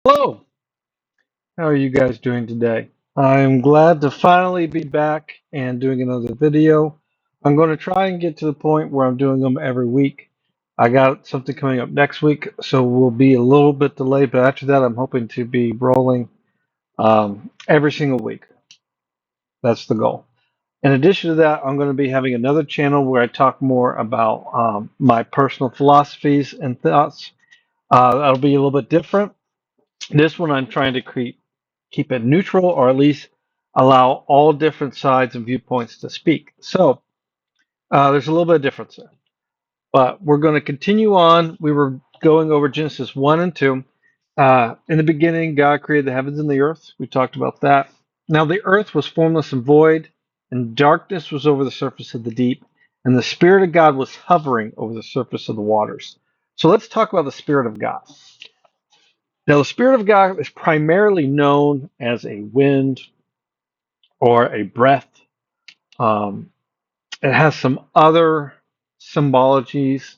Hello, how are you guys doing today? I'm glad to finally be back and doing another video. I'm going to try and get to the point where I'm doing them every week. I got something coming up next week, so we'll be a little bit delayed, but after that, I'm hoping to be rolling every single week. That's the goal. In addition to that, I'm going to be having another channel where I talk more about my personal philosophies and thoughts. That'll be a little bit different. This one I'm trying to keep it neutral, or at least allow all different sides and viewpoints to speak. So there's a little bit of difference there. But we're going to continue on. We were going over Genesis 1 and 2. In the beginning, God created the heavens and the earth. We talked about that. Now the earth was formless and void, and darkness was over the surface of the deep, and the Spirit of God was hovering over the surface of the waters. So let's talk about the Spirit of God. Now, the Spirit of God is primarily known as a wind or a breath. Um, it has some other symbologies,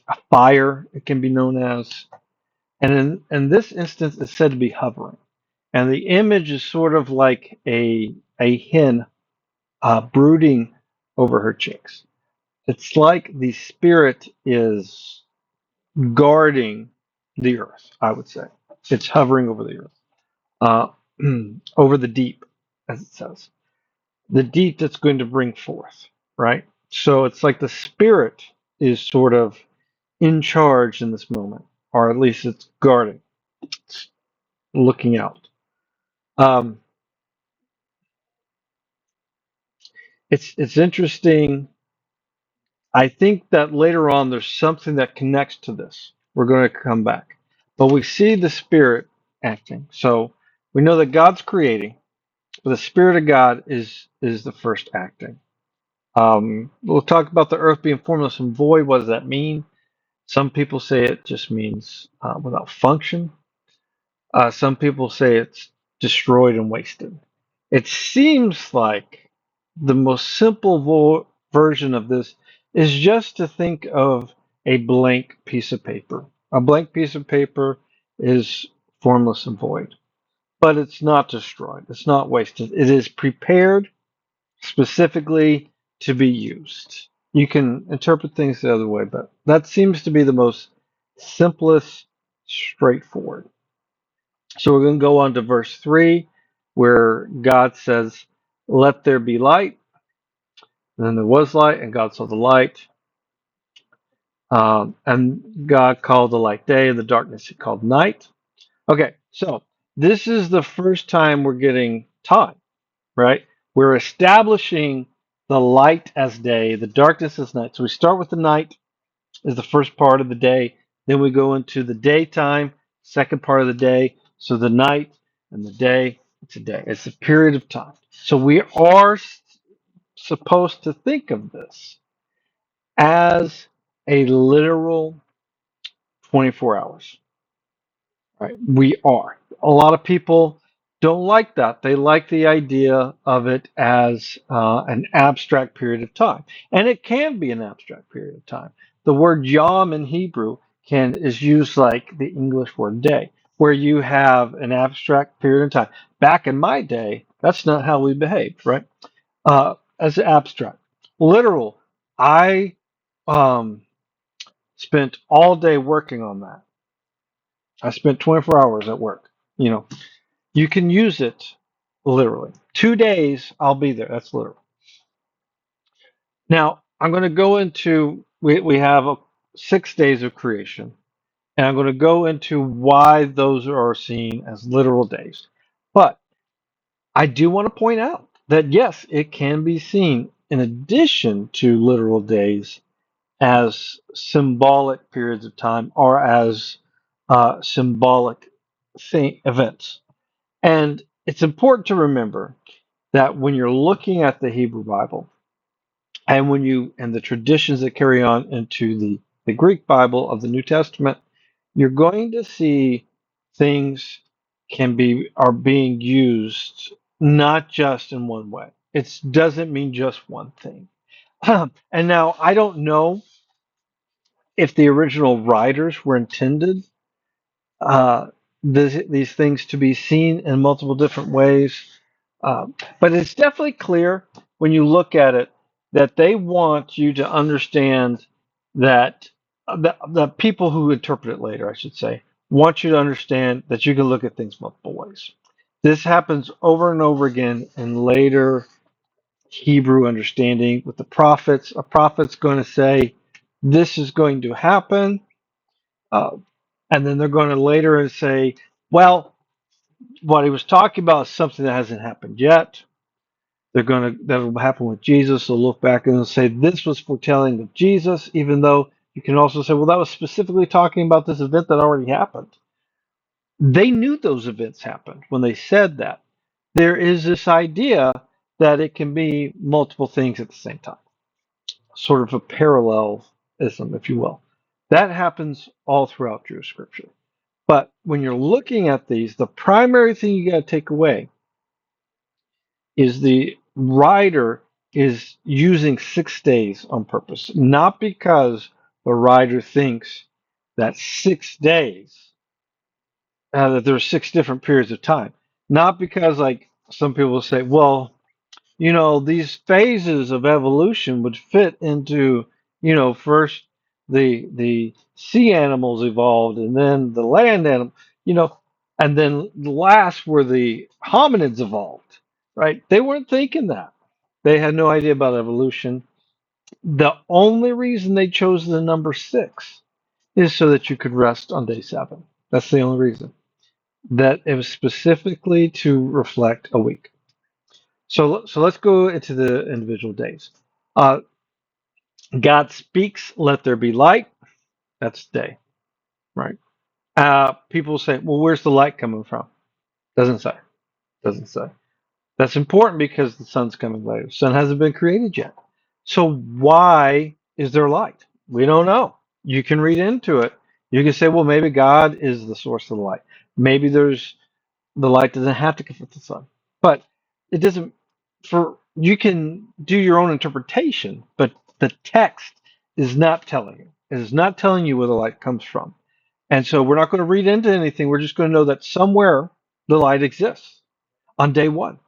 a fire, it can be known as. And in this instance, it's said to be hovering. And the image is sort of like a hen brooding over her chicks. It's like the Spirit is guarding the earth, I would say. It's hovering over the earth, uh, over the deep, as it says. The deed that's going to bring forth, right? So it's like the spirit is sort of in charge in this moment, or at least it's guarding, it's looking out. Um, it's interesting. I think that later on there's something that connects to this. We're going to come back, but we see the spirit acting. So we know that God's creating, but the spirit of God is the first acting. We'll talk about the earth being formless and void. What does that mean? Some people say it just means without function. Some people say it's destroyed and wasted. It seems like the most simple version of this is just to think of a blank piece of paper. A blank piece of paper is formless and void, but it's not destroyed. It's not wasted. It is prepared specifically to be used. You can interpret things the other way, but that seems to be the most simplest, straightforward. So we're going to go on to verse 3, where God says, "Let there be light." And then there was light, and God saw the light. And God called the light day, and the darkness he called night. Okay, so this is the first time we're getting time, right? We're establishing the light as day, the darkness as night. So we start with the night as the first part of the day. Then we go into the daytime, second part of the day. So the night and the day, it's a day. It's a period of time. So we are supposed to think of this as a literal 24 hours. Right? We are. A lot of people don't like that. They like the idea of it as an abstract period of time, and it can be an abstract period of time. The word yom in Hebrew can is used like the English word day, where you have an abstract period of time. Back in my day, that's not how we behaved, right? As abstract, literal. I um, spent all day working on that. I spent 24 hours at work. You know, you can use it literally. 2 days, I'll be there. That's literal. Now, I'm going to go into, we have 6 days of creation, and I'm going to go into why those are seen as literal days. But I do want to point out that yes, it can be seen in addition to literal days as symbolic periods of time or as symbolic events. And it's important to remember that when you're looking at the Hebrew Bible and when you and the traditions that carry on into the Greek Bible of the New Testament, you're going to see things are being used not just in one way. It doesn't mean just one thing. And now I don't know if the original writers were intended. these things to be seen in multiple different ways. But it's definitely clear when you look at it that they want you to understand that the people who interpret it later, I should say, want you to understand that you can look at things multiple ways. This happens over and over again in later Hebrew understanding with the prophets. A prophet's going to say, this is going to happen. Uh, and then they're going to later say, well, what he was talking about is something that hasn't happened yet. That'll happen with Jesus. They'll look back and they'll say, this was foretelling of Jesus, even though you can also say, well, that was specifically talking about this event that already happened. They knew those events happened when they said that. There is this idea that it can be multiple things at the same time, sort of a parallelism, if you will. That happens all throughout Jewish scripture. But when you're looking at these, the primary thing you got to take away is the writer is using 6 days on purpose, not because the writer thinks that 6 days, that there are 6 different periods of time, not because, like some people will say, well, these phases of evolution would fit into, first the sea animals evolved and then the land animal, and then last were the hominids evolved, right? They weren't thinking that. They had no idea about evolution. The only reason they chose the number 6 is so that you could rest on day 7. That's the only reason. That it was specifically to reflect a week. So let's go into the individual days. Uh, God speaks, let there be light. That's day, right? People say, well, where's the light coming from? Doesn't say. Doesn't say. That's important because the sun's coming later. The sun hasn't been created yet. So why is there light? We don't know. You can read into it. You can say, well, maybe God is the source of the light. Maybe the light doesn't have to come from the sun. But it doesn't for you can do your own interpretation, but the text is not telling you. It is not telling you where the light comes from. And so we're not going to read into anything. We're just going to know that somewhere the light exists on day 1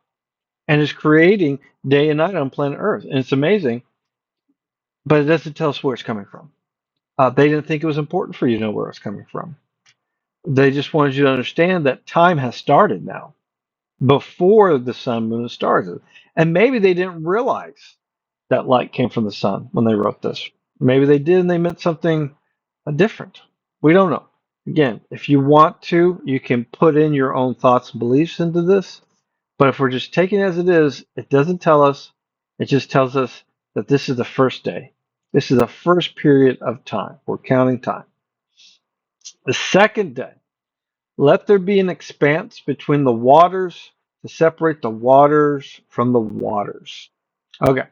and is creating day and night on planet Earth. And it's amazing, but it doesn't tell us where it's coming from. They didn't think it was important for you to know where it's coming from. They just wanted you to understand that time has started now before the sun, moon, and stars. And maybe they didn't realize that light came from the sun when they wrote this. Maybe they did and they meant something different. We don't know. Again, if you want to, you can put in your own thoughts and beliefs into this. But if we're just taking it as it is, it doesn't tell us. It just tells us that this is the first day. This is the first period of time. We're counting time. The second day, let there be an expanse between the waters to separate the waters from the waters. Okay.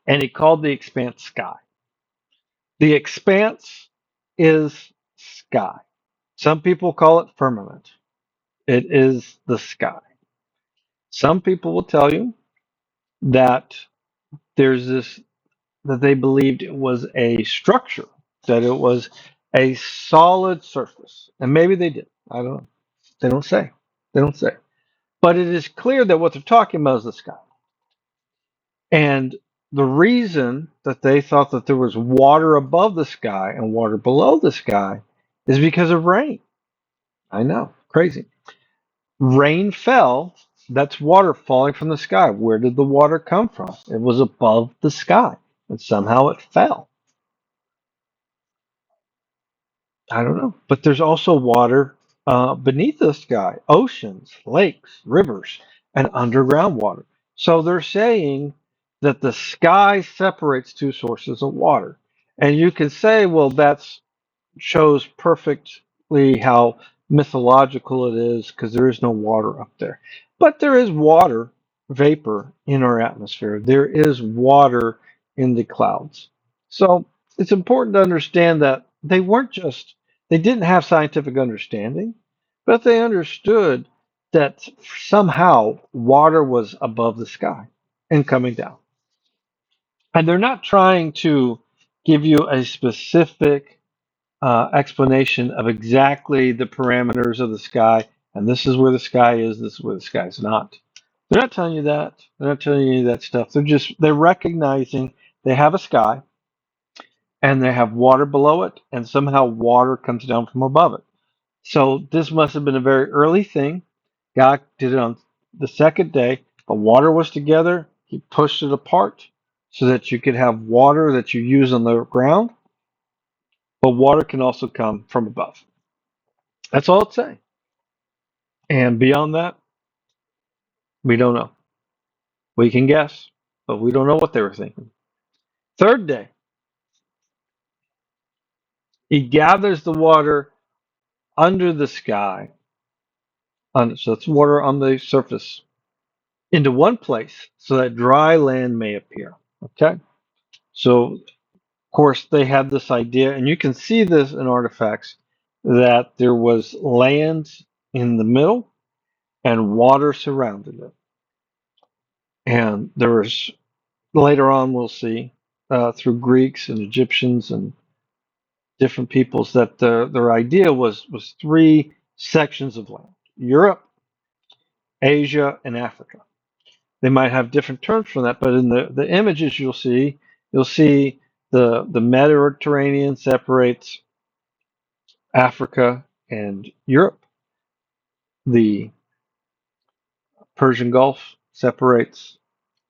And he called the expanse sky. The expanse is sky. Some people call it firmament. It is the sky. Some people will tell you that there's this, that they believed it was a structure, that it was a solid surface. And maybe they did. I don't know. They don't say. They don't say. But it is clear that what they're talking about is the sky. And the reason that they thought that there was water above the sky and water below the sky is because of rain. I know, crazy. Rain fell, that's water falling from the sky. Where did the water come from? It was above the sky, and somehow it fell. I don't know. But there's also water beneath the sky, oceans, lakes, rivers, and underground water. So they're saying that the sky separates 2 sources of water. And you can say, well, that shows perfectly how mythological it is because there is no water up there. But there is water vapor in our atmosphere, there is water in the clouds. So it's important to understand that they didn't have scientific understanding, but they understood that somehow water was above the sky and coming down. And they're not trying to give you a specific explanation of exactly the parameters of the sky, and this is where the sky is, this is where the sky is not. They're not telling you that. They're not telling you any of that stuff. They're recognizing they have a sky and they have water below it, and somehow water comes down from above it. So this must have been a very early thing. God did it on the second day. The water was together. He pushed it apart so that you could have water that you use on the ground, but water can also come from above. That's all it's saying. And beyond that, we don't know. We can guess, but we don't know what they were thinking. Third day, he gathers the water under the sky, so it's water on the surface, into one place so that dry land may appear. Okay? So, of course, they had this idea, and you can see this in artifacts, that there was land in the middle and water surrounding it. And there was, later on, we'll see, through Greeks and Egyptians and different peoples, that their idea was three sections of land: Europe, Asia, and Africa. They might have different terms for that, but in the images you'll see the Mediterranean separates Africa and Europe. The Persian Gulf separates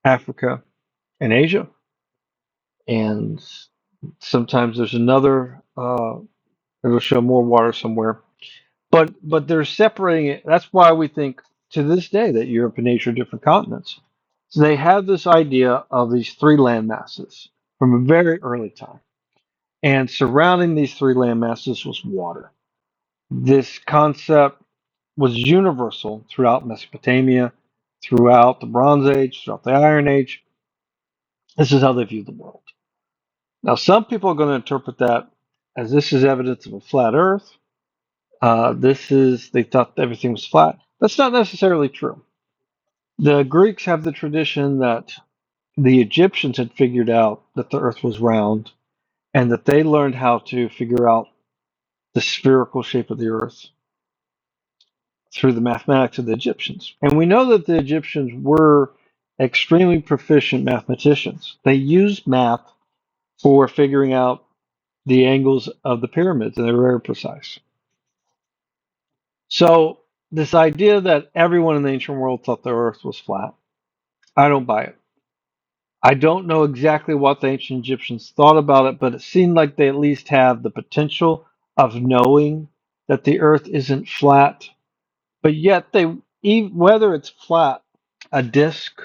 Africa and Asia. And sometimes there's another, it'll show more water somewhere. But they're separating it. That's why we think to this day that Europe and Asia are different continents. So they have this idea of these three land masses from a very early time. And surrounding these three land masses was water. This concept was universal throughout Mesopotamia, throughout the Bronze Age, throughout the Iron Age. This is how they viewed the world. Now, some people are going to interpret that as this is evidence of a flat Earth. They thought everything was flat. That's not necessarily true. The Greeks have the tradition that the Egyptians had figured out that the Earth was round, and that they learned how to figure out the spherical shape of the Earth through the mathematics of the Egyptians. And we know that the Egyptians were extremely proficient mathematicians. They used math for figuring out the angles of the pyramids, and they were very precise. So, this idea that everyone in the ancient world thought the Earth was flat, I don't buy it. I don't know exactly what the ancient Egyptians thought about it, but it seemed like they at least have the potential of knowing that the Earth isn't flat. But yet, whether it's flat, a disk,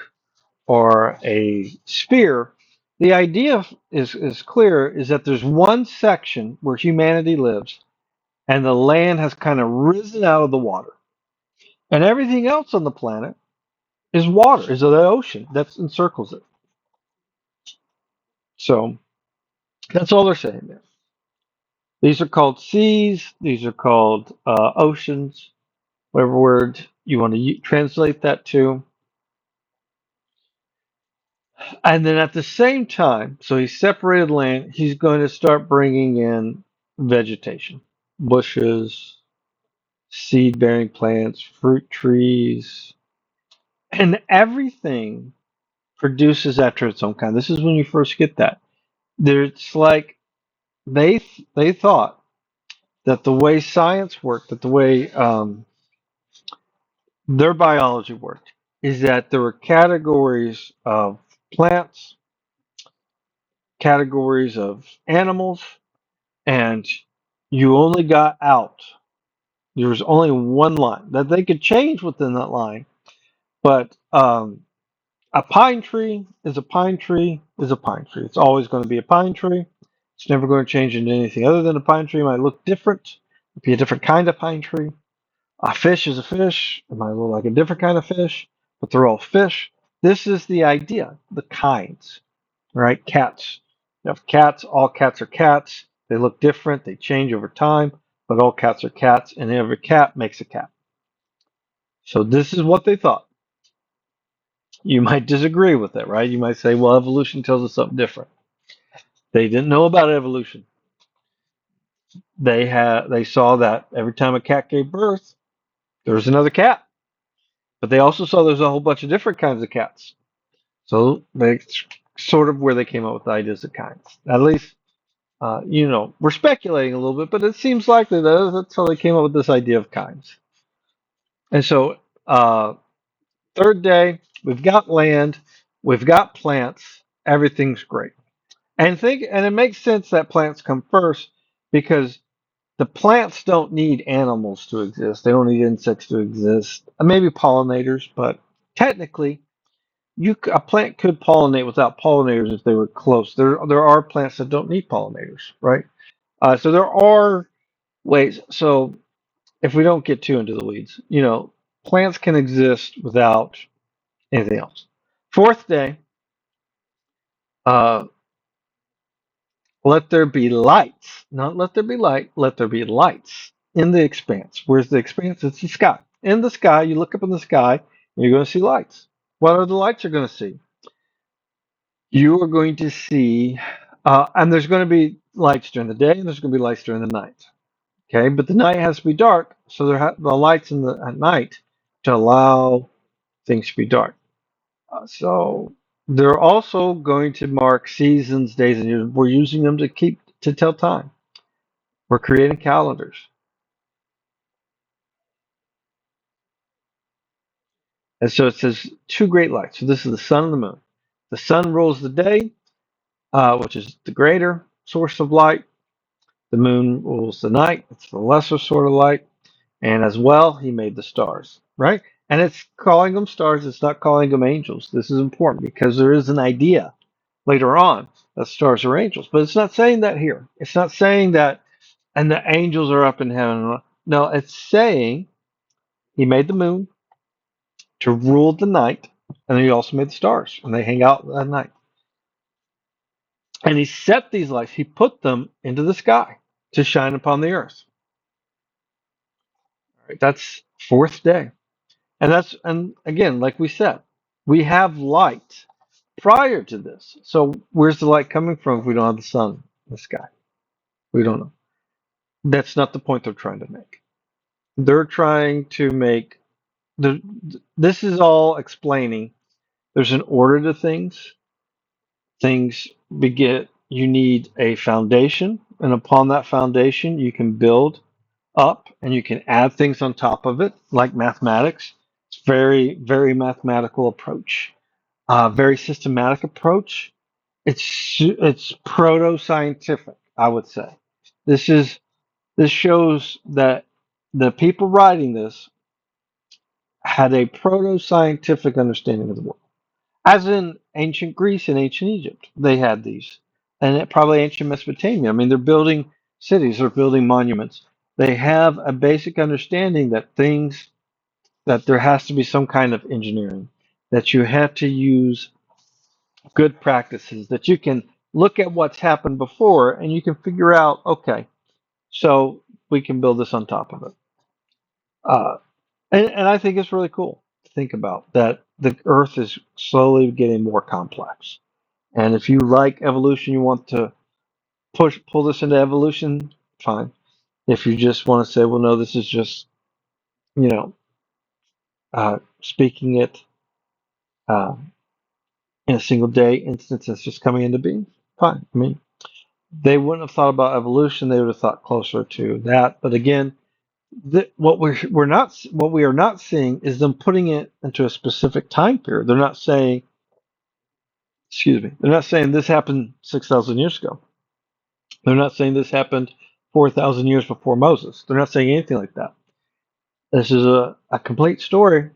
or a sphere, the idea is clear: is that there's one section where humanity lives, and the land has kind of risen out of the water, and everything else on the planet is water, is the ocean that encircles it. So that's all they're saying there. These are called seas. These are called oceans. Whatever word you want to translate that to. And then at the same time, so he's separated land, he's going to start bringing in vegetation, bushes, seed bearing plants, fruit trees, and everything produces after its own kind. This is when you first get that. It's like they thought that the way science worked, that the way their biology worked, is that there were categories of plants, categories of animals, and you only got out. There was only one line that they could change within that line, but a pine tree is a pine tree is a pine tree. It's always going to be a pine tree. It's never going to change into anything other than a pine tree. It might look different, be a different kind of pine tree. A fish is a fish. It might look like a different kind of fish, but they're all fish. This is the idea, the kinds, right? Cats. You have cats, all cats are cats. They look different, they change over time, but all cats are cats, and every cat makes a cat. So this is what they thought. You might disagree with it, right? You might say, well, evolution tells us something different. They didn't know about evolution. They saw that every time a cat gave birth, there was another cat. But they also saw there's a whole bunch of different kinds of cats. So they sort of where they came up with the ideas of kinds. At least, we're speculating a little bit, but it seems likely that that's how they came up with this idea of kinds. And so, third day, we've got land, we've got plants, everything's great. And it makes sense that plants come first because the plants don't need animals to exist. They don't need insects to exist. Maybe pollinators, but technically, a plant could pollinate without pollinators if they were close. There are plants that don't need pollinators, right? So there are ways. So if we don't get too into the weeds, plants can exist without anything else. Fourth day, uh, let there be lights. Not let there be light, let there be lights in the expanse. Where's the expanse? It's the sky. In the sky, you look up in the sky, and you're going to see lights. What are the lights you're going to see? You are going to see, and there's going to be lights during the day, and there's going to be lights during the night. Okay, but the night has to be dark, so the lights at night to allow things to be dark. So they're also going to mark seasons, days, and years. We're using them to tell time. We're creating calendars. And so it says two great lights. So this is the sun and the moon. The sun rules the day, which is the greater source of light. The moon rules the night. It's the lesser sort of light. And as well, he made the stars, right? And it's calling them stars. It's not calling them angels. This is important because there is an idea later on that stars are angels, but it's not saying that here. It's not saying that, and the angels are up in heaven. No, it's saying he made the moon to rule the night, and then he also made the stars, and they hang out at night. And he set these lights, he put them into the sky to shine upon the earth. All right, that's fourth day. And again, like we said, we have light prior to this. So where's the light coming from if we don't have the sun in the sky? We don't know. That's not the point they're trying to make. They're trying to make the this is all explaining there's an order to things. Things begin you need a foundation, and upon that foundation you can build up and you can add things on top of it, like mathematics. It's very, very mathematical approach, very systematic approach. It's proto scientific, I would say. This is this shows that the people writing this had a proto scientific understanding of the world, as in ancient Greece and ancient Egypt. They had these, and probably ancient Mesopotamia. I mean, they're building cities, they're building monuments. They have a basic understanding that there has to be some kind of engineering, that you have to use good practices, that you can look at what's happened before and you can figure out, okay, so we can build this on top of it. Uh, and I think it's really cool to think about that the Earth is slowly getting more complex. And if you like evolution, you want to pull this into evolution, fine. If you just want to say, well, no, this is just, you know, speaking it uh, in a single day instance that's just coming into being, fine. I mean, they wouldn't have thought about evolution; they would have thought closer to that. But again, what we are not seeing is them putting it into a specific time period. They're not saying, excuse me, they're not saying this happened 6,000 years ago. They're not saying this happened 4,000 years before Moses. They're not saying anything like that. This is a complete story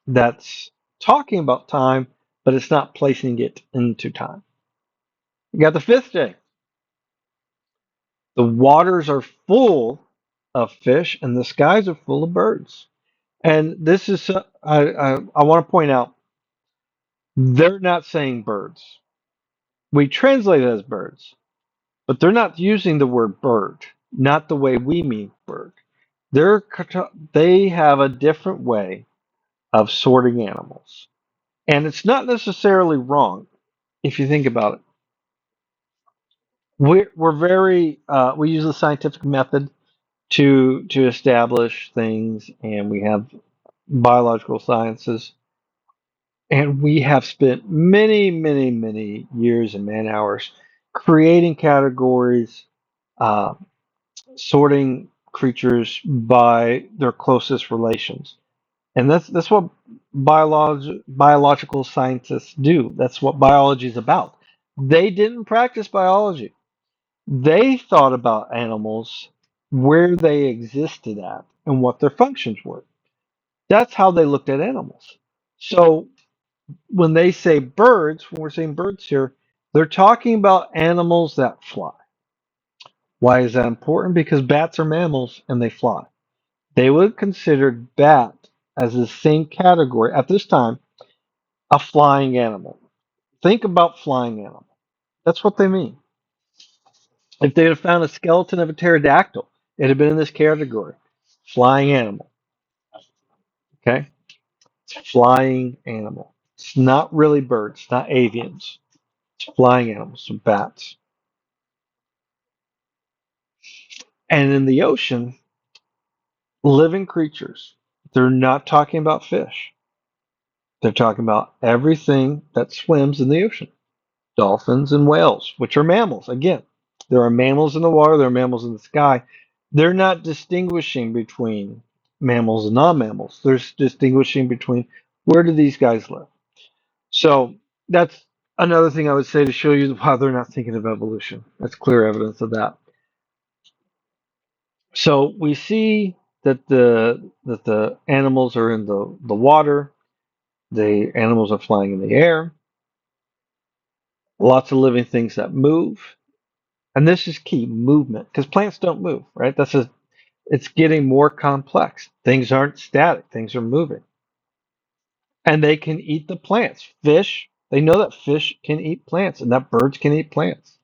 that's talking about time, but it's not placing it into time. You got the fifth day. The waters are full of fish, and the skies are full of birds. And this is, I want to point out, they're not saying birds. We translate it as birds, but they're not using the word bird, not the way we mean bird. They're, they have a different way of sorting animals. And it's not necessarily wrong if you think about it. we're very we use the scientific method to establish things, and we have biological sciences, and we have spent many years and man hours creating categories, uh, sorting creatures by their closest relations. And that's what biological scientists do. That's what biology is about. They didn't practice biology. They thought about animals, where they existed at, and what their functions were. That's how they looked at animals. So when they say birds, when we're saying birds here, they're talking about animals that fly. Why is that important? Because bats are mammals and they fly. They would have considered bat as the same category at this time, a flying animal. Think about flying animal. That's what they mean. If they had found a skeleton of a pterodactyl, it'd have been in this category. Flying animal. Okay? It's flying animal. It's not really birds, it's not avians. It's flying animals, so bats. And in the ocean, living creatures. They're not talking about fish. They're talking about everything that swims in the ocean. Dolphins and whales, which are mammals. Again, there are mammals in the water, there are mammals in the sky. They're not distinguishing between mammals and non-mammals. They're distinguishing between where do these guys live. So that's another thing I would say to show you how they're not thinking of evolution. That's clear evidence of that. So we see that the animals are in the water, the animals are flying in the air, lots of living things that move. And this is key, movement, because plants don't move, right? It's getting more complex. Things aren't static, things are moving. And they can eat the plants. Fish, they know that fish can eat plants and that birds can eat plants.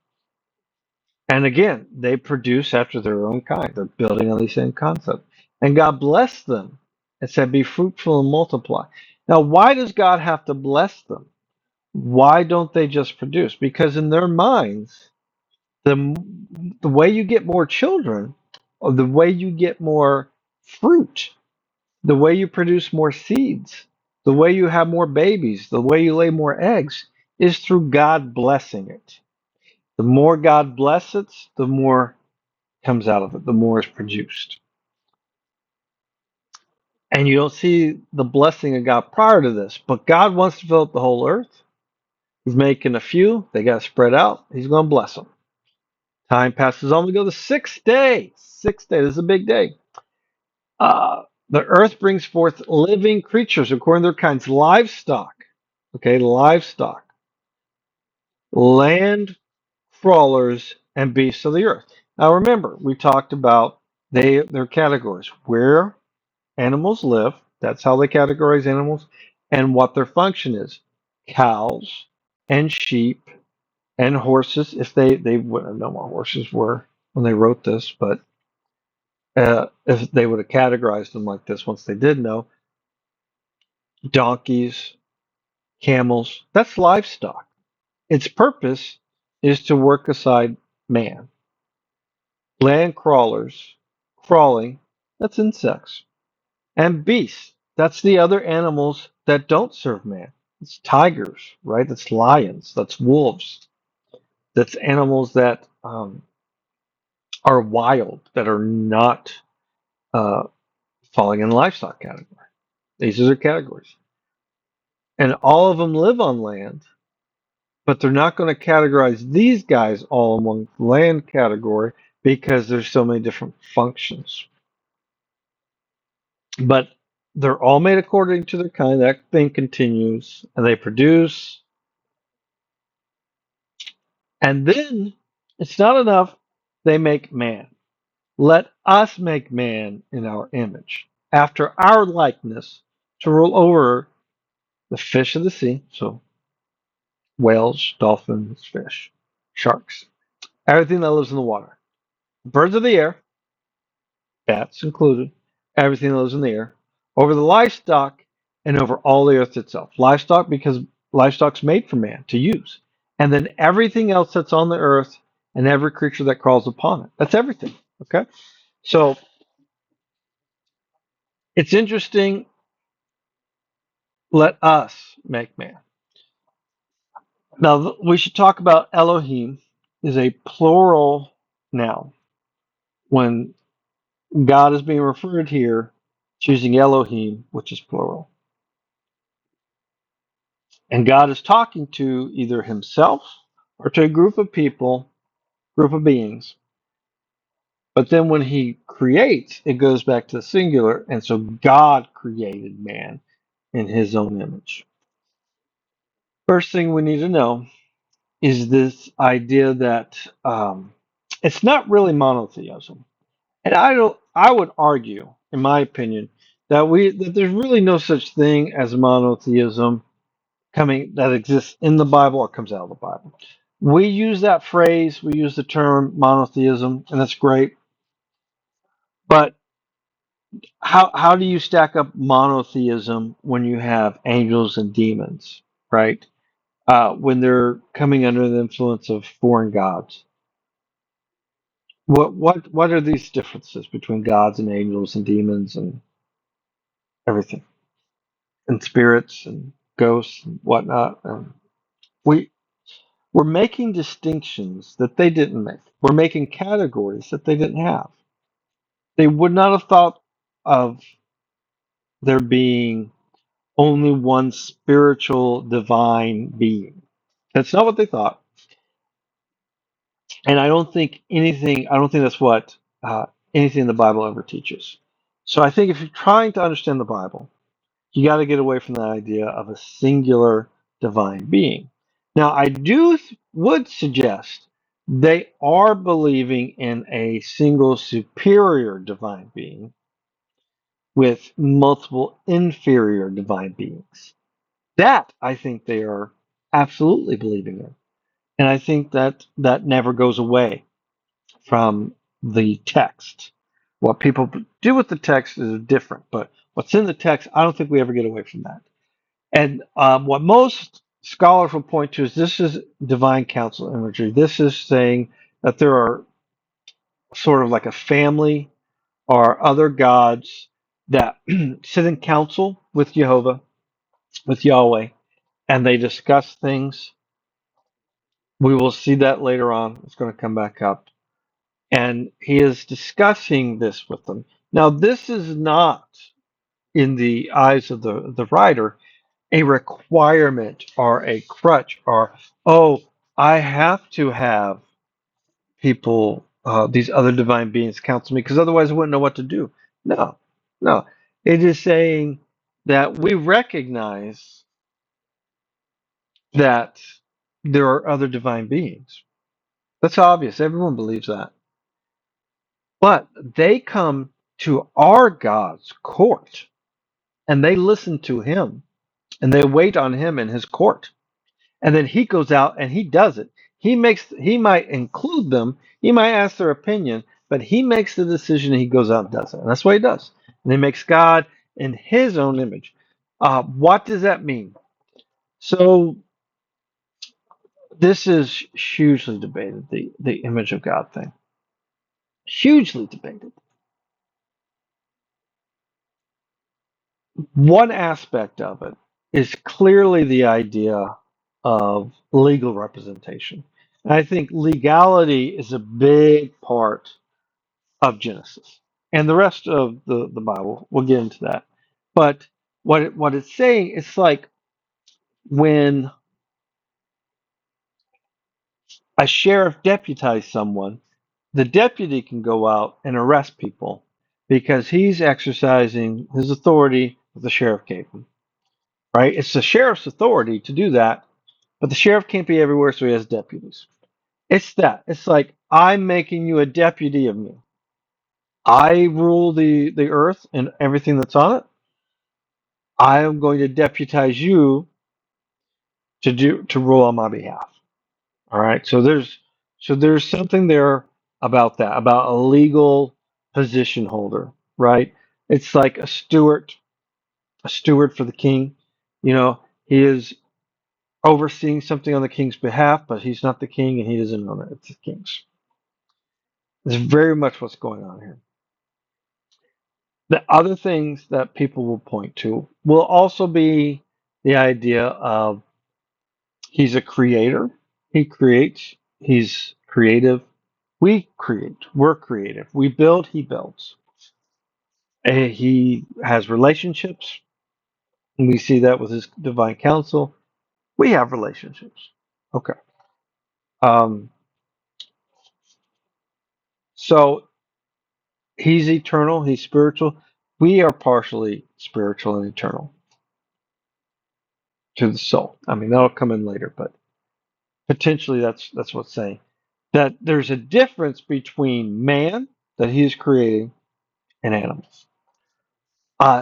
And again, they produce after their own kind. They're building on these same concepts. And God blessed them and said, be fruitful and multiply. Now, why does God have to bless them? Why don't they just produce? Because in their minds, the, the way you get more children, or the way you get more fruit, the way you produce more seeds, the way you have more babies, the way you lay more eggs, is through God blessing it. The more God blesses it, the more comes out of it, the more is produced. And you don't see the blessing of God prior to this, but God wants to fill up the whole earth. He's making a few, they got to spread out. He's going to bless them. Time passes on. We go to the sixth day. Sixth day. This is a big day. The earth brings forth living creatures according to their kinds, livestock. Okay, livestock, land crawlers, and beasts of the earth. Now remember, we talked about their categories. Where animals live, that's how they categorize animals, and what their function is. Cows and sheep and horses, if they wouldn't know what horses were when they wrote this, but if they would have categorized them like this once they did know, donkeys, camels, that's livestock. Its purpose is to work aside man. Land crawlers, crawling, that's insects. And beasts, that's the other animals that don't serve man. It's tigers, right? That's lions, that's wolves, that's animals that are wild, that are not uh, falling in the livestock category. These are their categories. And all of them live on land, but they're not going to categorize these guys all in one land category because there's so many different functions. But they're all made according to their kind. That thing continues, and they produce. And then it's not enough. They make man. Let us make man in our image, after our likeness, to rule over the fish of the sea. So whales, dolphins, fish, sharks, everything that lives in the water, birds of the air, bats included, everything that lives in the air, over the livestock, and over all the earth itself. Livestock, because livestock's made for man to use. And then everything else that's on the earth and every creature that crawls upon it. That's everything. Okay? So it's interesting. Let us make man. Now, we should talk about Elohim is a plural noun. When God is being referred here, choosing Elohim, which is plural. And God is talking to either himself or to a group of people, group of beings. But then when he creates, it goes back to the singular. And so God created man in his own image. First thing we need to know is this idea that it's not really monotheism. And I would argue, in my opinion, that there's really no such thing as monotheism coming that exists in the Bible or comes out of the Bible. We use that phrase, we use the term monotheism, and that's great. But how do you stack up monotheism when you have angels and demons, right? When they're coming under the influence of foreign gods. What are these differences between gods and angels and demons and everything, and spirits and ghosts and whatnot? We we're making distinctions that they didn't make. We're making categories that they didn't have. They would not have thought of there being only one spiritual divine being. That's not what they thought. And I don't think that's what anything in the Bible ever teaches. So I think if you're trying to understand the Bible, you got to get away from that idea of a singular divine being. Now, would suggest they are believing in a single superior divine being with multiple inferior divine beings. That I think they are absolutely believing in. And I think that that never goes away from the text. What people do with the text is different, but what's in the text, I don't think we ever get away from that. And what most scholars will point to is this is divine council imagery. This is saying that there are sort of like a family or other gods that sit in council with Jehovah, with Yahweh, and they discuss things. We will see that later on. It's going to come back up. And he is discussing this with them. Now, this is not, in the eyes of the writer, a requirement or a crutch or, oh, I have to have people, these other divine beings counsel me because otherwise I wouldn't know what to do. No, no. It is saying that we recognize that there are other divine beings. That's obvious. Everyone believes that. But they come to our God's court and they listen to him and they wait on him in his court. And then he goes out and he does it. He might include them, he might ask their opinion, but he makes the decision and he goes out and does it. And that's what he does. And he makes God in his own image. What does that mean? So this is hugely debated, the image of God thing. Hugely debated. One aspect of it is clearly the idea of legal representation. And I think legality is a big part of Genesis and the rest of the Bible. We'll get into that. But what it's saying, it's like when a sheriff deputizes someone, the deputy can go out and arrest people because he's exercising his authority that the sheriff gave him. Right? It's the sheriff's authority to do that, but the sheriff can't be everywhere, so he has deputies. It's that. It's like I'm making you a deputy of me. I rule the earth and everything that's on it. I am going to deputize you to rule on my behalf. All right. So there's something there about that, about a legal position holder, right? It's like a steward for the king. You know, he is overseeing something on the king's behalf, but he's not the king and he doesn't know that it's the king's. It's very much what's going on here. The other things that people will point to will also be the idea of he's a creator. He creates. He's creative. We create. We're creative. We build. He builds. And he has relationships. And we see that with his divine counsel. We have relationships. Okay. Um, so he's eternal. He's spiritual. We are partially spiritual and eternal to the soul. I mean, that'll come in later, but potentially that's what's saying that there's a difference between man that he is creating and animals.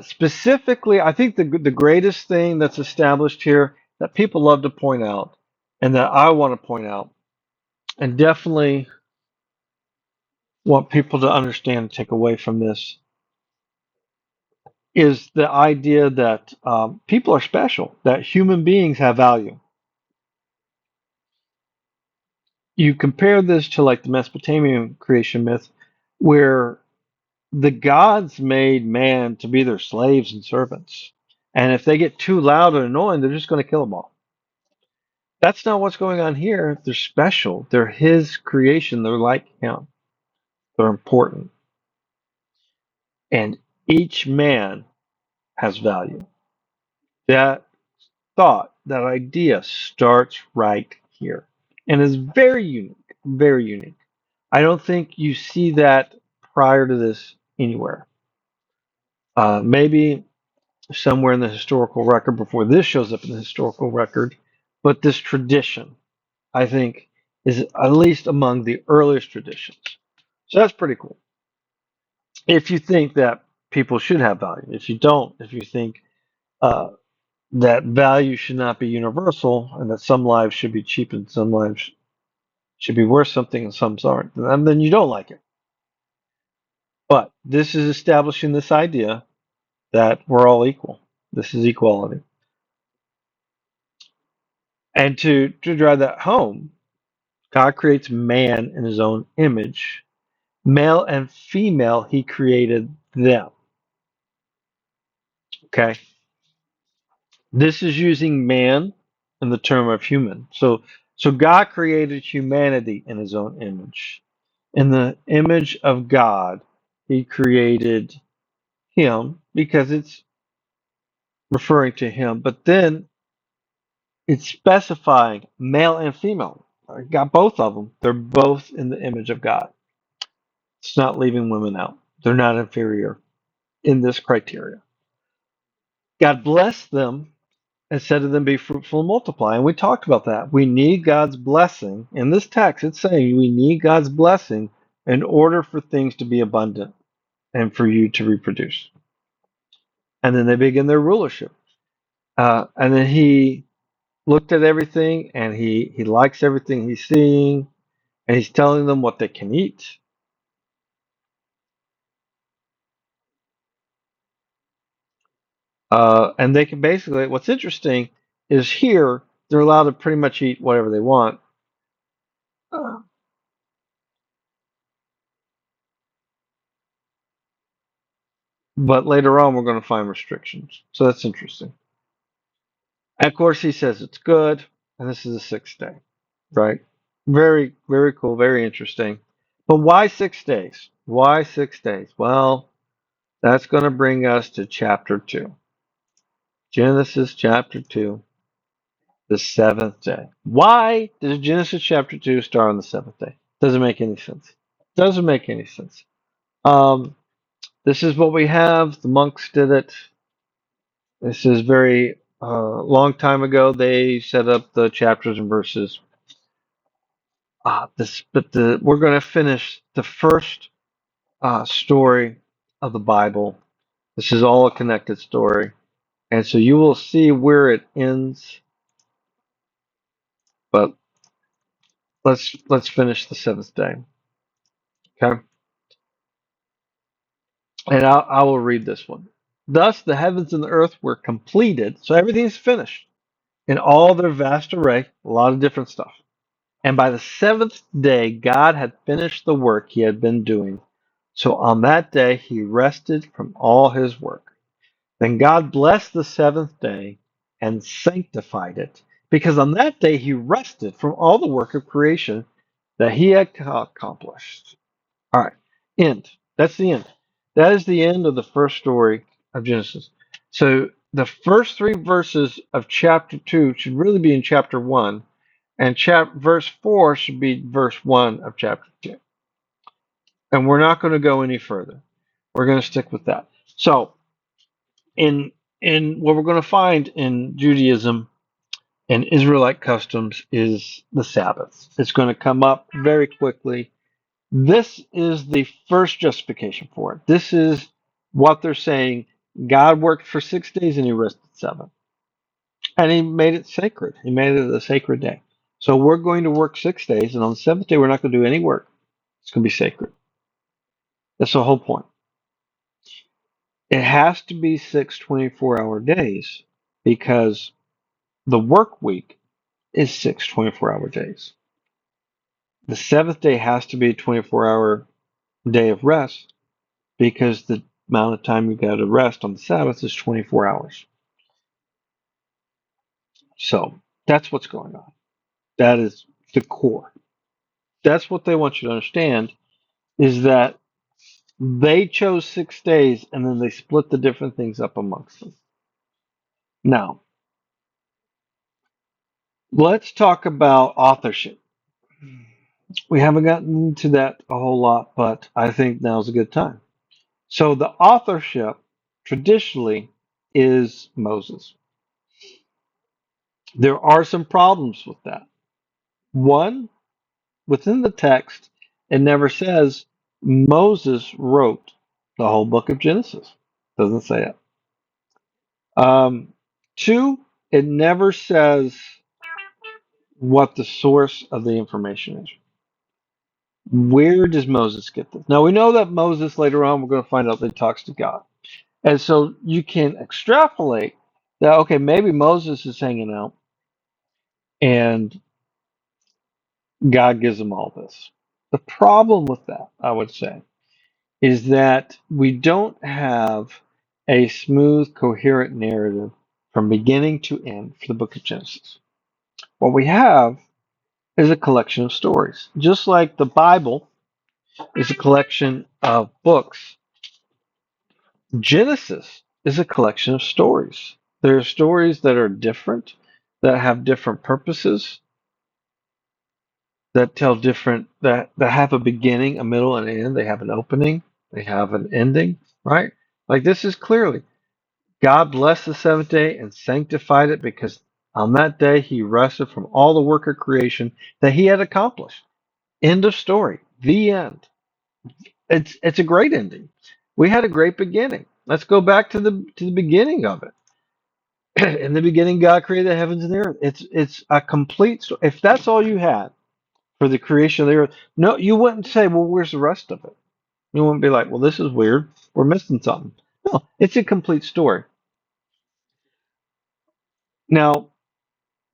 Specifically, I think the greatest thing that's established here that people love to point out, and that I want to point out, and definitely want people to understand and take away from this, is the idea that people are special, that human beings have value. You compare this to like the Mesopotamian creation myth, where the gods made man to be their slaves and servants. And if they get too loud and annoying, they're just going to kill them all. That's not what's going on here. They're special. They're his creation. They're like him. They're important. And each man has value. That thought, that idea starts right here and is very unique. Very unique. I don't think you see that prior to this anywhere. Maybe somewhere in the historical record before this shows up in the historical record. But this tradition, I think, is at least among the earliest traditions. So that's pretty cool. If you think that people should have value, if you don't, if you think uh, that value should not be universal and that some lives should be cheap and some lives should be worth something and some aren't, then you don't like it. But this is establishing this idea that we're all equal. This is equality. And to drive that home, God creates man in his own image. Male and female, he created them. Okay. This is using man in the term of human. So God created humanity in his own image. In the image of God, he created him because it's referring to him. But then it's specifying male and female. I got both of them. They're both in the image of God. It's not leaving women out. They're not inferior in this criteria. God blessed them and said to them, be fruitful and multiply. And we talked about that. We need God's blessing. In this text, it's saying we need God's blessing in order for things to be abundant and for you to reproduce. And then they begin their rulership. And then he looked at everything and he likes everything he's seeing and he's telling them what they can eat. And they can basically, what's interesting is here, they're allowed to pretty much eat whatever they want. Uh, but later on, we're going to find restrictions. So that's interesting. And of course, he says it's good. And this is the sixth day, right? Very, very cool. Very interesting. But why 6 days? Why 6 days? Well, that's going to bring us to chapter 2. Genesis chapter 2, the seventh day. Why does Genesis chapter 2 start on the seventh day? Doesn't make any sense. Doesn't make any sense. Um, this is what we have. The monks did it. This is very long time ago. They set up the chapters and verses. We're going to finish the first story of the Bible. This is all a connected story, and so you will see where it ends. But let's finish the seventh day, okay? And I will read this one. Thus the heavens and the earth were completed, so everything's finished. in all their vast array, a lot of different stuff. And by the seventh day, God had finished the work he had been doing. So on that day, he rested from all his work. Then God blessed the seventh day and sanctified it, because on that day he rested from all the work of creation that he had accomplished. All right, end. That's the end. That is the end of the first story of Genesis. So the first three verses of chapter 2 should really be in chapter 1, and verse 4 should be verse 1 of chapter 2. And we're not going to go any further. We're going to stick with that. So in what we're going to find in Judaism and Israelite customs is the Sabbath. It's going to come up very quickly. This is the first justification for it. This is what they're saying. God worked for 6 days and he rested seven. And he made it sacred. He made it a sacred day. So we're going to work 6 days, and on the seventh day, we're not going to do any work. It's going to be sacred. That's the whole point. It has to be 6 24-hour days because the work week is 6 24-hour days. The seventh day has to be a 24-hour day of rest because the amount of time you got to rest on the Sabbath is 24 hours. So that's what's going on. That is the core. That's what they want you to understand is that they chose 6 days and then they split the different things up amongst them. Now, let's talk about authorship. We haven't gotten into that a whole lot, but I think now's a good time. So the authorship traditionally is Moses. There are some problems with that. One, within the text, it never says Moses wrote the whole book of Genesis. Doesn't say it. Two, it never says what the source of the information is. Where does Moses get this? Now we know that Moses later on, we're going to find out that he talks to God. And so you can extrapolate that, okay, maybe Moses is hanging out and God gives him all this. The problem with that, I would say, is that we don't have a smooth, coherent narrative from beginning to end for the book of Genesis. What we have is a collection of stories. Just like the Bible is a collection of books, Genesis is a collection of stories. There are stories that are different, that have different purposes, that tell different, that have a beginning, a middle, and an end. They have an opening, they have an ending, right? Like this is clearly God blessed the seventh day and sanctified it because on that day he rested from all the work of creation that he had accomplished. End of story. The end. It's a great ending. We had a great beginning. Let's go back to the beginning of it. In the beginning, God created the heavens and the earth. It's a complete story. If that's all you had for the creation of the earth, no, you wouldn't say, "Well, where's the rest of it?" You wouldn't be like, "Well, this is weird. We're missing something." No, it's a complete story. Now,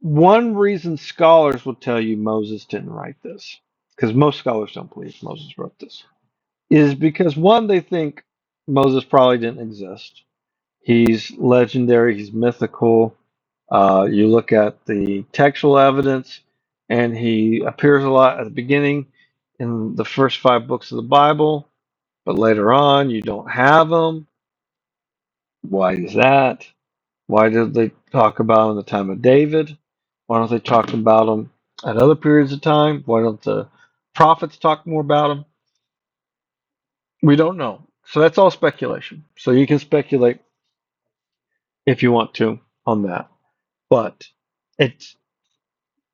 one reason scholars will tell you Moses didn't write this, because most scholars don't believe Moses wrote this, is because one, they think Moses probably didn't exist. He's legendary, he's mythical. You look at the textual evidence, and he appears a lot at the beginning in the first five books of the Bible, but later on you don't have him. Why is that? Why did they talk about him in the time of David? Why don't they talk about him at other periods of time? Why don't the prophets talk more about him? We don't know. So that's all speculation. So you can speculate if you want to on that. But it's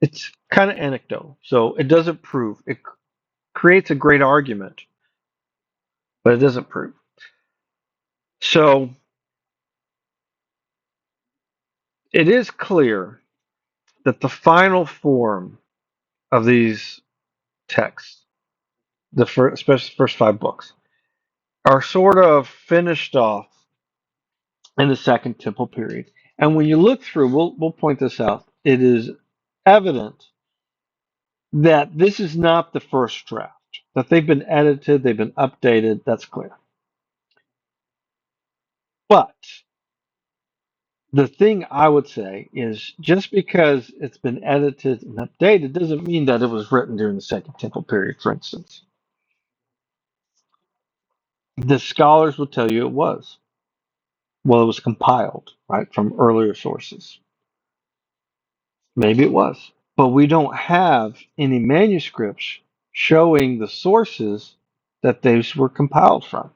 it's kind of anecdotal. So it doesn't prove. It creates a great argument, but it doesn't prove. So it is clear that the final form of these texts, the first, especially the first five books, are sort of finished off in the Second Temple period. And when you look through, we'll point this out. It is evident that this is not the first draft. That they've been edited, they've been updated. That's clear. But the thing I would say is just because it's been edited and updated doesn't mean that it was written during the Second Temple period, for instance. The scholars will tell you it was. Well, it was compiled, right, from earlier sources. Maybe it was. But we don't have any manuscripts showing the sources that these were compiled from.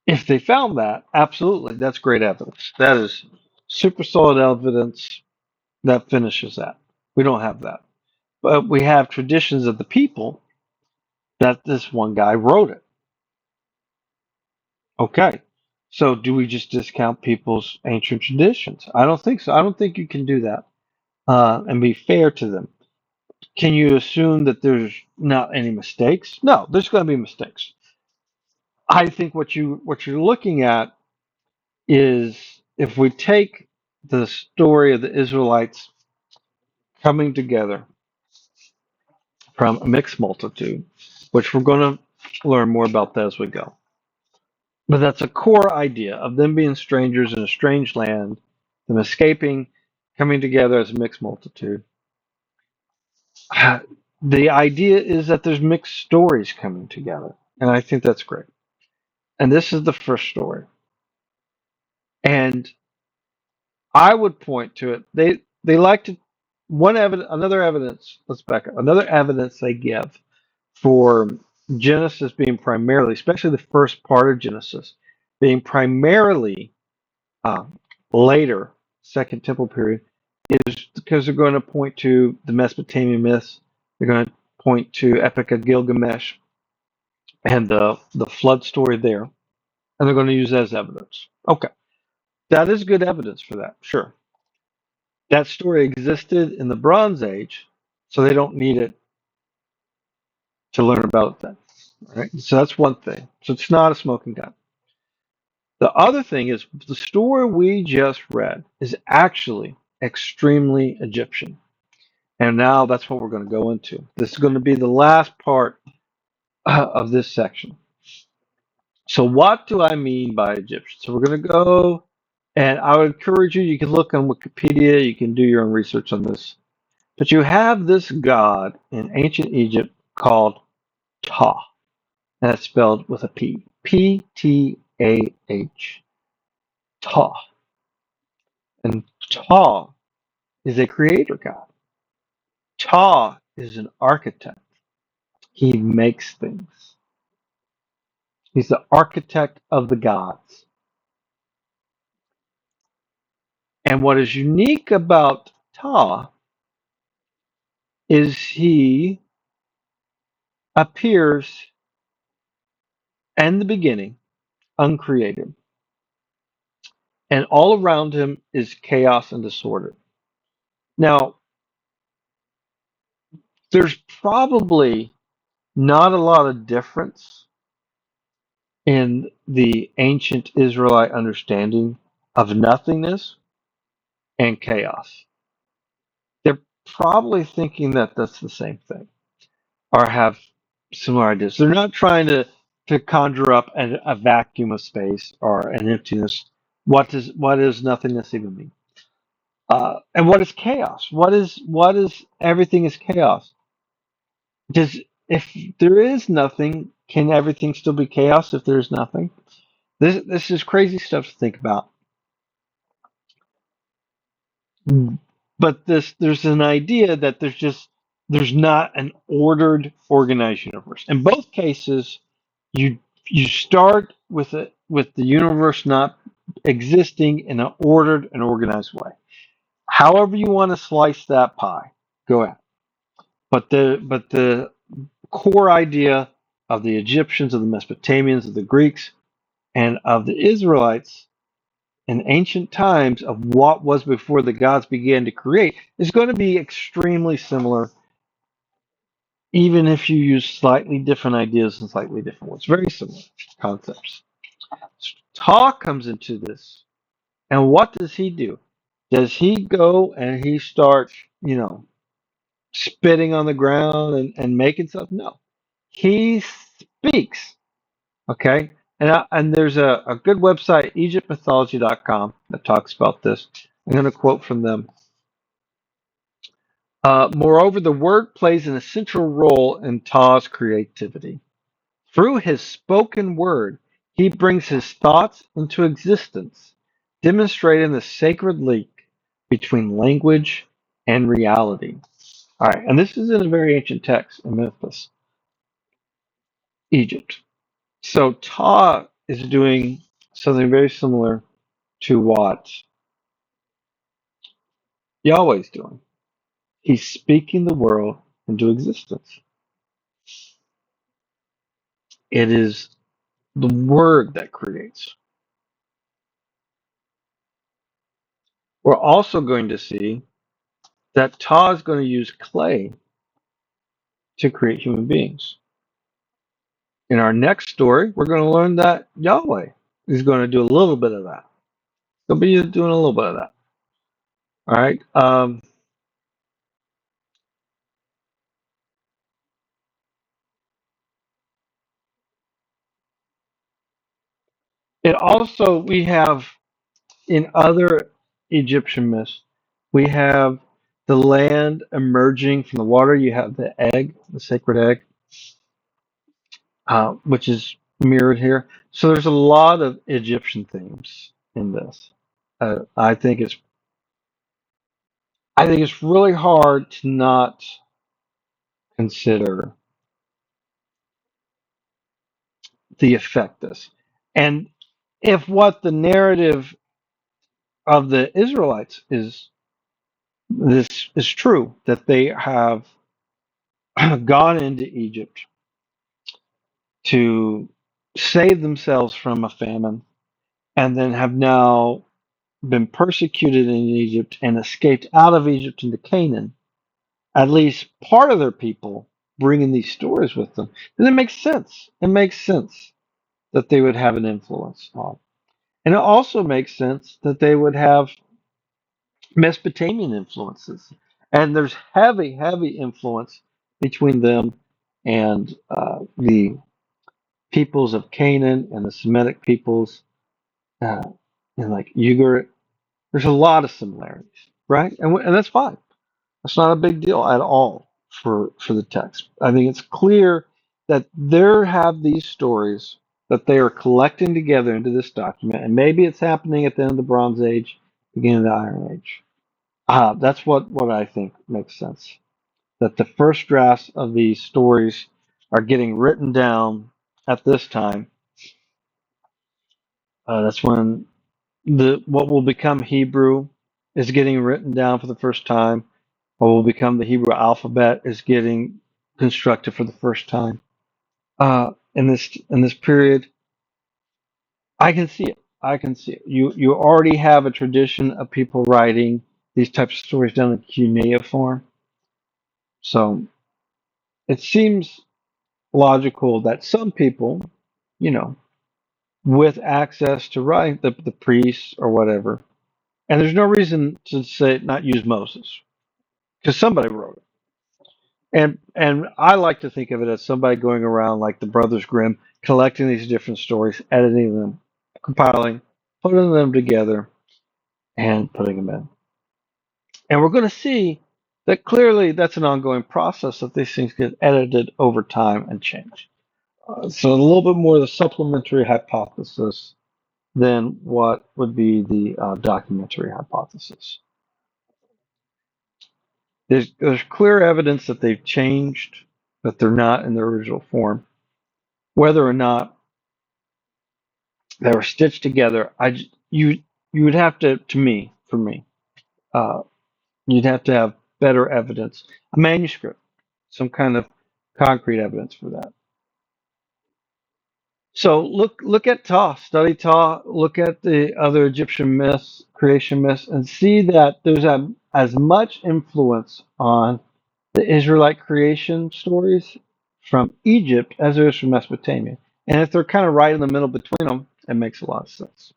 If they found that, absolutely, that's great evidence. That is super solid evidence that finishes that. We don't have that. But we have traditions of the people that this one guy wrote it. Okay. So do we just discount people's ancient traditions? I don't think so. I don't think you can do that and be fair to them. Can you assume that there's not any mistakes? No, there's going to be mistakes. I think what you're looking at is if we take the story of the Israelites coming together from a mixed multitude, which we're going to learn more about that as we go. But that's a core idea of them being strangers in a strange land, them escaping, coming together as a mixed multitude. The idea is that there's mixed stories coming together, and I think that's great. And this is the first story. And I would point to it. They like to another evidence. Let's back up. Another evidence they give for Genesis being primarily, especially the first part of Genesis, being primarily uh, later, Second Temple period, is because they're going to point to the Mesopotamian myths. They're going to point to Epic of Gilgamesh and the flood story there, and they're going to use that as evidence. Okay, that is good evidence for that. Sure, that story existed in the Bronze Age, so they don't need it to learn about it then. All right, so that's one thing. So it's not a smoking gun. The other thing is the story we just read is actually extremely Egyptian. And now that's what we're going to go into. This is going to be the last part of this section. So what do I mean by Egyptian? So we're going to go, and I would encourage you, you can look on Wikipedia, you can do your own research on this. But you have this god in ancient Egypt called Ptah. And that's spelled with a P. P-T-A-H. Ptah. And Ptah is a creator god. Ptah is an architect. He makes things. He's the architect of the gods. And what is unique about Ptah is he appears in the beginning uncreated. And all around him is chaos and disorder. Now, there's probably not a lot of difference in the ancient Israelite understanding of nothingness and chaos. They're probably thinking that that's the same thing or have similar ideas. They're not trying to conjure up a vacuum of space or an emptiness. What does nothingness even mean? And what is chaos? What is everything is chaos? Does if there is nothing, can everything still be chaos if there's nothing? This is crazy stuff to think about. But there's an idea that there's not an ordered, organized universe. In both cases, you you start with the universe not existing in an ordered and organized way. However you want to slice that pie, go ahead. But the core idea of the Egyptians, of the Mesopotamians, of the Greeks, and of the Israelites in ancient times of what was before the gods began to create is going to be extremely similar, even if you use slightly different ideas and slightly different words. Very similar concepts. Talk comes into this, and what does he do? Does he go and he starts, spitting on the ground and making stuff? No. He speaks. Okay. And there's a good website, EgyptMythology.com, that talks about this. I'm going to quote from them. Moreover, the word plays an essential role in Ta's creativity. Through his spoken word, he brings his thoughts into existence, demonstrating the sacred link between language and reality. All right, and this is in a very ancient text in Memphis, Egypt. So Ta is doing something very similar to what Yahweh's doing. He's speaking the world into existence. It is the word that creates. We're also going to see that Ta is going to use clay to create human beings. In our next story, we're going to learn that Yahweh is going to do a little bit of that. He'll be doing a little bit of that. All right. It also, we have in other Egyptian myths, we have the land emerging from the water. You have the egg, the sacred egg, which is mirrored here. So there's a lot of Egyptian themes in this. I think it's really hard to not consider the effect this. And if what the narrative of the Israelites is this is true, that they have gone into Egypt to save themselves from a famine and then have now been persecuted in Egypt and escaped out of Egypt into Canaan, at least part of their people bringing these stories with them, then it makes sense. It makes sense that they would have an influence on. And it also makes sense that they would have Mesopotamian influences. And there's heavy, heavy influence between them and the peoples of Canaan and the Semitic peoples, uh, and like Ugarit. There's a lot of similarities, right? And that's fine. That's not a big deal at all for the text. I think it's clear that there have these stories that they are collecting together into this document, and maybe it's happening at the end of the Bronze Age, beginning of the Iron Age. That's what I think makes sense. That the first drafts of these stories are getting written down at this time. That's when the what will become Hebrew is getting written down for the first time. What will become the Hebrew alphabet is getting constructed for the first time. In this period, I can see it. I can see it. You already have a tradition of people writing these types of stories down in cuneiform. So it seems logical that some people, you know, with access to write, the priests or whatever, and there's no reason to say not use Moses because somebody wrote it. And I like to think of it as somebody going around like the Brothers Grimm, collecting these different stories, editing them, compiling, putting them together, and putting them in. And we're going to see that clearly that's an ongoing process that these things get edited over time and change. So a little bit more of the supplementary hypothesis than what would be the documentary hypothesis. There's clear evidence that they've changed, that they're not in their original form. Whether or not they were stitched together, you would have to me for me, uh, you'd have to have better evidence, a manuscript, some kind of concrete evidence for that. So look at Ta, study Ta, look at the other Egyptian myths, creation myths, and see that there's as much influence on the Israelite creation stories from Egypt as there is from Mesopotamia. And if they're kind of right in the middle between them, it makes a lot of sense.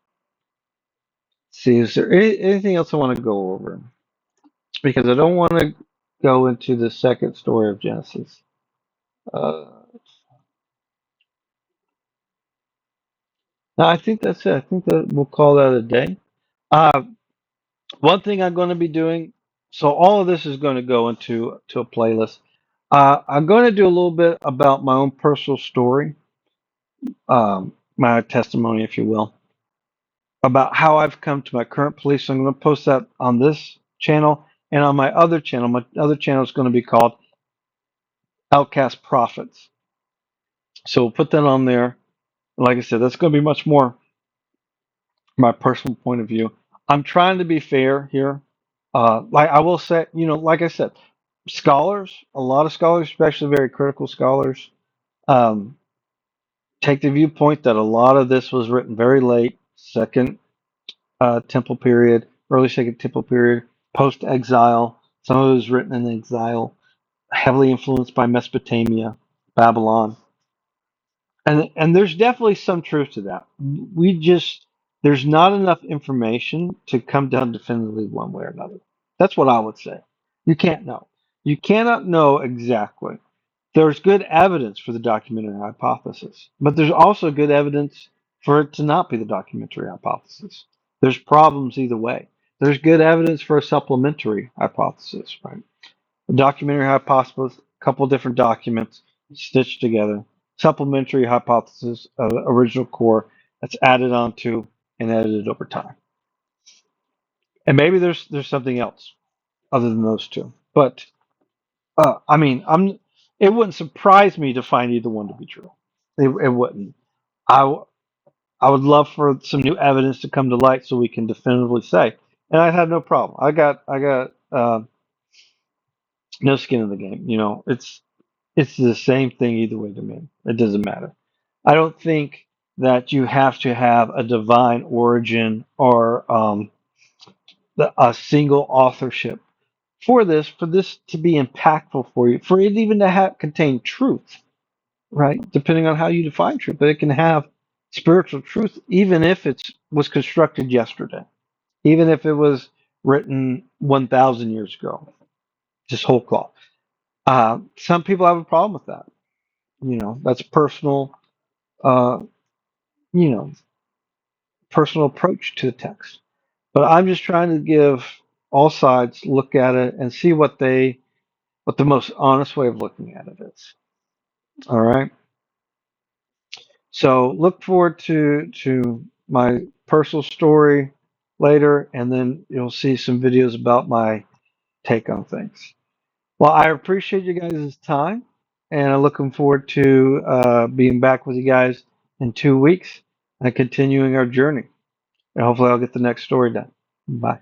See, is there anything else I want to go over? Because I don't want to go into the second story of Genesis. Uh, no, I think that's it. I think that we'll call that a day. Uh, One thing I'm going to be doing, so all of this is going to go into a playlist. I'm going to do a little bit about my own personal story, my testimony, if you will, about how I've come to my current beliefs. So I'm going to post that on this channel and on my other channel. My other channel is going to be called Outcast Prophets. So we'll put that on there. Like I said, that's going to be much more my personal point of view. I'm trying to be fair here. Like I will say, like I said, scholars, a lot of scholars, especially very critical scholars, um, take the viewpoint that a lot of this was written very late, second temple period, early second temple period, post exile. Some of it was written in exile, heavily influenced by Mesopotamia, Babylon. And there's definitely some truth to that. We just there's not enough information to come down definitively one way or another. That's what I would say. You can't know. You cannot know exactly. There's good evidence for the documentary hypothesis, but there's also good evidence for it to not be the documentary hypothesis. There's problems either way. There's good evidence for a supplementary hypothesis, right? A documentary hypothesis, a couple different documents stitched together. Supplementary hypothesis, original core that's added onto and edited over time. And maybe there's something else other than those two. But I mean, it wouldn't surprise me to find either one to be true. It wouldn't. I I would love for some new evidence to come to light so we can definitively say. And I have no problem. I got no skin in the game. It's the same thing either way to me. It doesn't matter. I don't think that you have to have a divine origin or a single authorship for this to be impactful for you, for it even to have contain truth, right? Depending on how you define truth, but it can have spiritual truth even if it was constructed yesterday, even if it was written 1,000 years ago, just whole cloth. Some people have a problem with that. That's personal. Uh, you know, personal approach to the text. But I'm just trying to give all sides look at it and see what the most honest way of looking at it is. All right. So look forward to my personal story later, and then you'll see some videos about my take on things. Well, I appreciate you guys' time, and I'm looking forward to being back with you guys in 2 weeks and continuing our journey. And hopefully, I'll get the next story done. Bye.